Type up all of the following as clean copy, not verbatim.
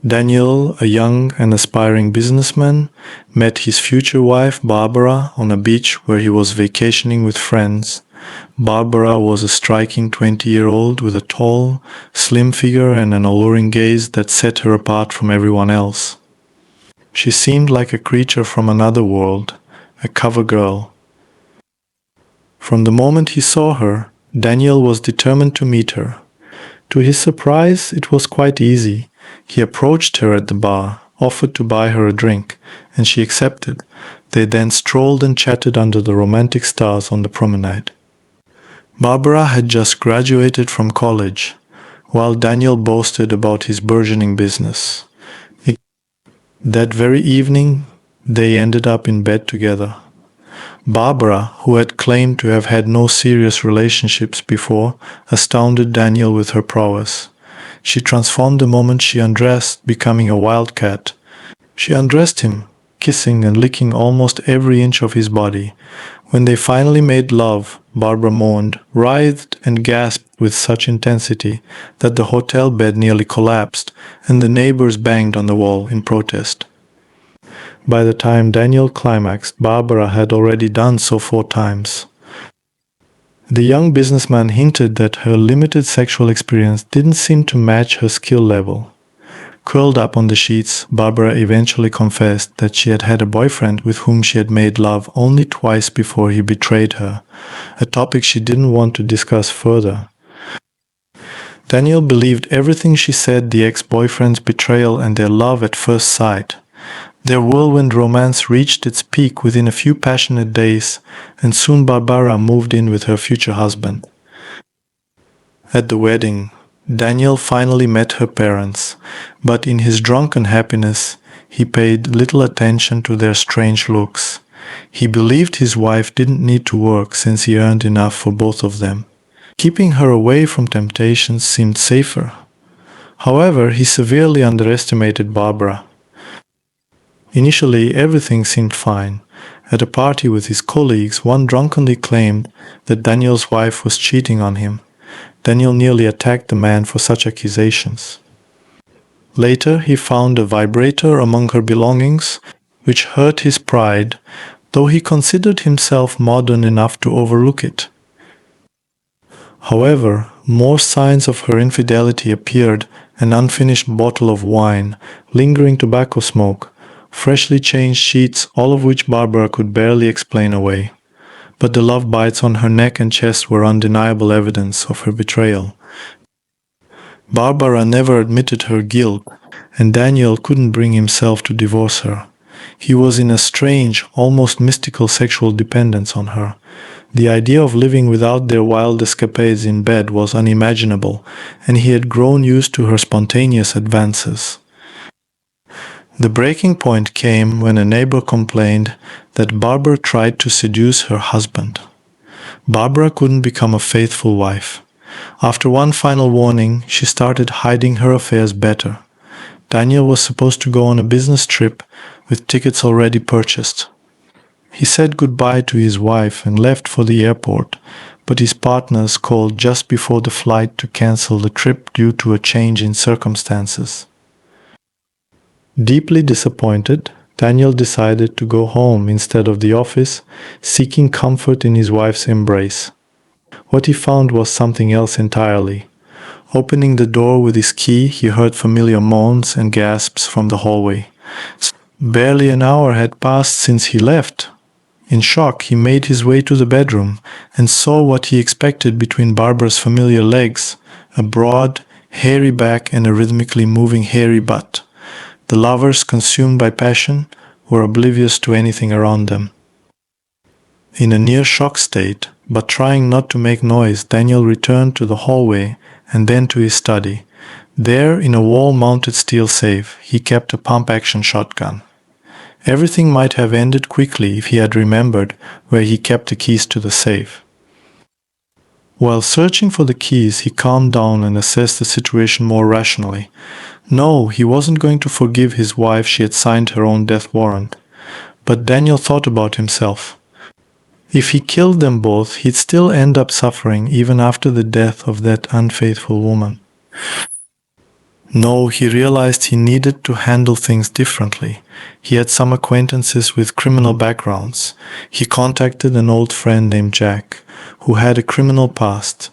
Daniel, a young and aspiring businessman, met his future wife, Barbara, on a beach where he was vacationing with friends. Barbara was a striking 20-year-old with a tall, slim figure and an alluring gaze that set her apart from everyone else. She seemed like a creature from another world, a cover girl. From the moment he saw her, Daniel was determined to meet her. To his surprise, it was quite easy. He approached her at the bar, offered to buy her a drink, and she accepted. They then strolled and chatted under the romantic stars on the promenade. Barbara had just graduated from college, while Daniel boasted about his burgeoning business. That very evening, they ended up in bed together. Barbara, who had claimed to have had no serious relationships before, astounded Daniel with her prowess. She transformed the moment she undressed, becoming a wildcat. She undressed him, kissing and licking almost every inch of his body. When they finally made love, Barbara moaned, writhed, and gasped with such intensity that the hotel bed nearly collapsed, and the neighbors banged on the wall in protest. By the time Daniel climaxed, Barbara had already done so 4 times. The young businessman hinted that her limited sexual experience didn't seem to match her skill level. Curled up on the sheets, Barbara eventually confessed that she had had a boyfriend with whom she had made love only twice before he betrayed her, a topic she didn't want to discuss further. Daniel believed everything she said, the ex-boyfriend's betrayal and their love at first sight. Their whirlwind romance reached its peak within a few passionate days, and soon Barbara moved in with her future husband. At the wedding, Daniel finally met her parents, but in his drunken happiness, he paid little attention to their strange looks. He believed his wife didn't need to work since he earned enough for both of them. Keeping her away from temptations seemed safer. However, he severely underestimated Barbara. Initially, everything seemed fine. At a party with his colleagues, one drunkenly claimed that Daniel's wife was cheating on him. Daniel nearly attacked the man for such accusations. Later, he found a vibrator among her belongings, which hurt his pride, though he considered himself modern enough to overlook it. However, more signs of her infidelity appeared: an unfinished bottle of wine, lingering tobacco smoke, freshly changed sheets, all of which Barbara could barely explain away. But the love bites on her neck and chest were undeniable evidence of her betrayal. Barbara never admitted her guilt, and Daniel couldn't bring himself to divorce her. He was in a strange, almost mystical sexual dependence on her. The idea of living without their wild escapades in bed was unimaginable, and he had grown used to her spontaneous advances. The breaking point came when a neighbor complained that Barbara tried to seduce her husband. Barbara couldn't become a faithful wife. After one final warning, she started hiding her affairs better. Daniel was supposed to go on a business trip with tickets already purchased. He said goodbye to his wife and left for the airport, but his partners called just before the flight to cancel the trip due to a change in circumstances. Deeply disappointed, Daniel decided to go home instead of the office, seeking comfort in his wife's embrace. What he found was something else entirely. Opening the door with his key, he heard familiar moans and gasps from the hallway. Barely an hour had passed since he left. In shock, he made his way to the bedroom and saw what he expected between Barbara's familiar legs: a broad, hairy back and a rhythmically moving hairy butt. The lovers, consumed by passion, were oblivious to anything around them. In a near-shock state, but trying not to make noise, Daniel returned to the hallway and then to his study. There, in a wall-mounted steel safe, he kept a pump-action shotgun. Everything might have ended quickly if he had remembered where he kept the keys to the safe. While searching for the keys, he calmed down and assessed the situation more rationally. No, he wasn't going to forgive his wife. She had signed her own death warrant. But Daniel thought about himself. If he killed them both, he'd still end up suffering even after the death of that unfaithful woman. No, he realized he needed to handle things differently. He had some acquaintances with criminal backgrounds. He contacted an old friend named Jack, who had a criminal past.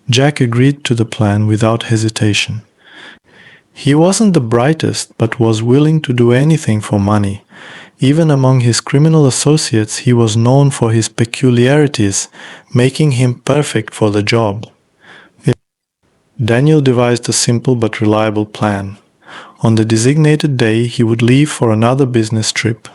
Jack agreed to the plan without hesitation. He wasn't the brightest, but was willing to do anything for money. Even among his criminal associates, he was known for his peculiarities, making him perfect for the job. Daniel devised a simple but reliable plan. On the designated day, he would leave for another business trip.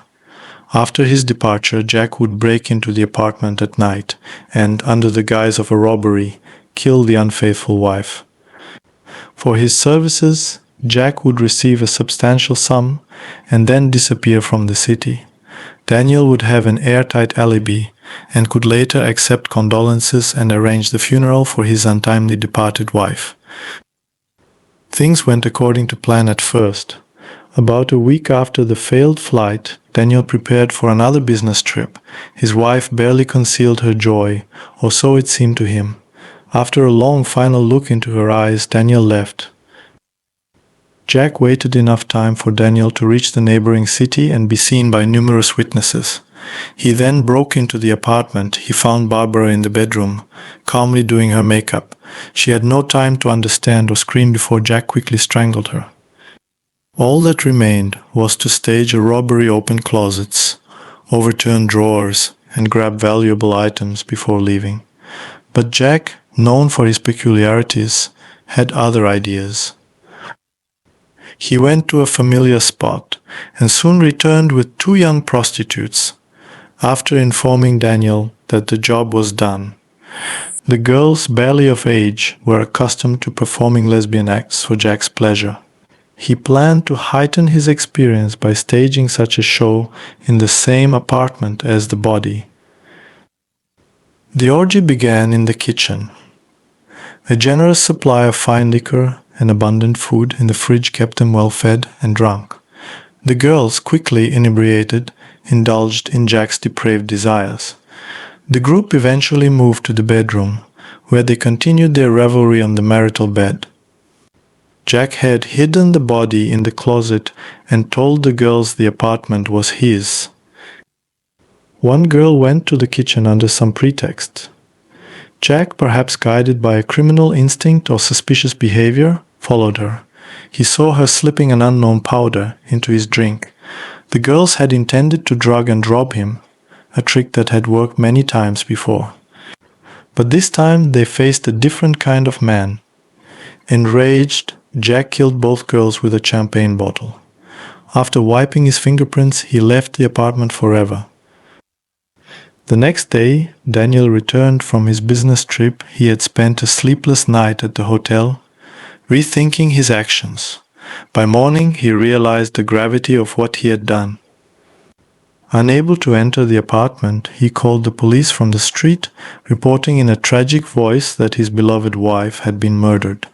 After his departure, Jack would break into the apartment at night and, under the guise of a robbery, kill the unfaithful wife. For his services, Jack would receive a substantial sum and then disappear from the city. Daniel would have an airtight alibi and could later accept condolences and arrange the funeral for his untimely departed wife. Things went according to plan at first. About a week after the failed flight, Daniel prepared for another business trip. His wife barely concealed her joy, or so it seemed to him. After a long final look into her eyes, Daniel left. Jack waited enough time for Daniel to reach the neighboring city and be seen by numerous witnesses. He then broke into the apartment. He found Barbara in the bedroom, calmly doing her makeup. She had no time to understand or scream before Jack quickly strangled her. All that remained was to stage a robbery, open closets, overturn drawers, and grab valuable items before leaving. But Jack, known for his peculiarities, had other ideas. He went to a familiar spot and soon returned with 2 young prostitutes, after informing Daniel that the job was done. The girls, barely of age, were accustomed to performing lesbian acts for Jack's pleasure. He planned to heighten his experience by staging such a show in the same apartment as the body. The orgy began in the kitchen. A generous supply of fine liquor and abundant food in the fridge kept them well fed and drunk. The girls, quickly inebriated, indulged in Jack's depraved desires. The group eventually moved to the bedroom, where they continued their revelry on the marital bed. Jack had hidden the body in the closet and told the girls the apartment was his. One girl went to the kitchen under some pretext. Jack, perhaps guided by a criminal instinct or suspicious behavior, followed her. He saw her slipping an unknown powder into his drink. The girls had intended to drug and rob him, a trick that had worked many times before. But this time they faced a different kind of man. Enraged, Jack killed both girls with a champagne bottle. After wiping his fingerprints, he left the apartment forever. The next day, Daniel returned from his business trip. He had spent a sleepless night at the hotel, rethinking his actions. By morning, he realized the gravity of what he had done. Unable to enter the apartment, he called the police from the street, reporting in a tragic voice that his beloved wife had been murdered.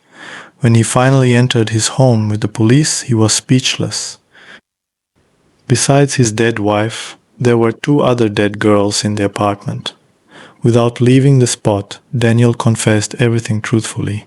When he finally entered his home with the police, he was speechless. Besides his dead wife, there were 2 other dead girls in the apartment. Without leaving the spot, Daniel confessed everything truthfully.